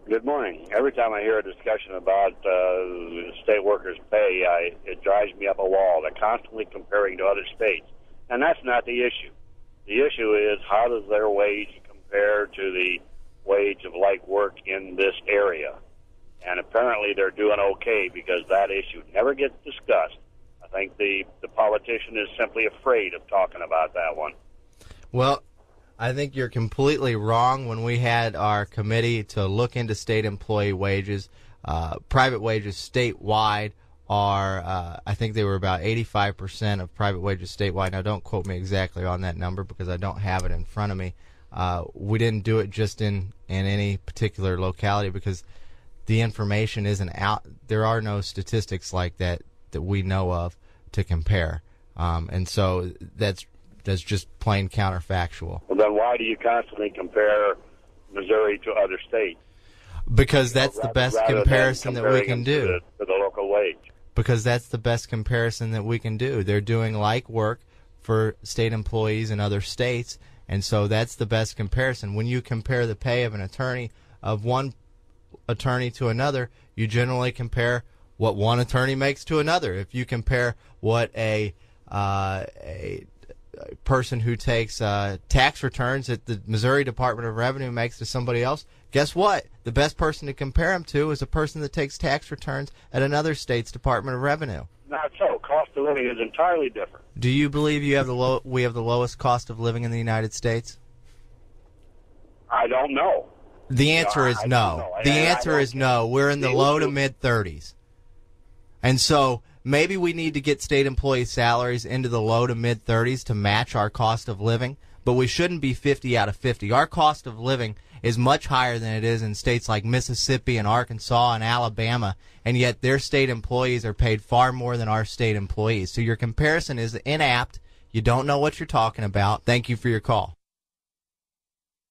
Good morning. Every time I hear a discussion about state workers' pay, it drives me up a wall. They're constantly comparing to other states, and that's not the issue. The issue is, how does their wage compare to the wage of like work in this area? And apparently they're doing okay, because that issue never gets discussed. I think the politician is simply afraid of talking about that one. Well, I think you're completely wrong. When we had our committee to look into state employee wages, private wages statewide are, I think they were about 85% of private wages statewide. Now, don't quote me exactly on that number because I don't have it in front of me. We didn't do it just in any particular locality because the information isn't out. There are no statistics like that we know of to compare. And so that's just plain counterfactual. Well, then why do you constantly compare Missouri to other states? Because that's the best comparison that we can do. To the local wage. Because that's the best comparison that we can do. They're doing like work for state employees in other states, and so that's the best comparison. When you compare the pay of an attorney, of one attorney to another, you generally compare what one attorney makes to another. If you compare what a person who takes tax returns at the Missouri Department of Revenue makes to somebody else, guess what? The best person to compare them to is a person that takes tax returns at another state's Department of Revenue. Not so. Cost of living is entirely different. Do you believe we have the lowest cost of living in the United States? I don't know. The answer is no. The answer is no. We're in the low to mid-30s. And so maybe we need to get state employee salaries into the low to mid-30s to match our cost of living, but we shouldn't be 50 out of 50. Our cost of living is much higher than it is in states like Mississippi and Arkansas and Alabama, and yet their state employees are paid far more than our state employees. So your comparison is inapt. You don't know what you're talking about. Thank you for your call.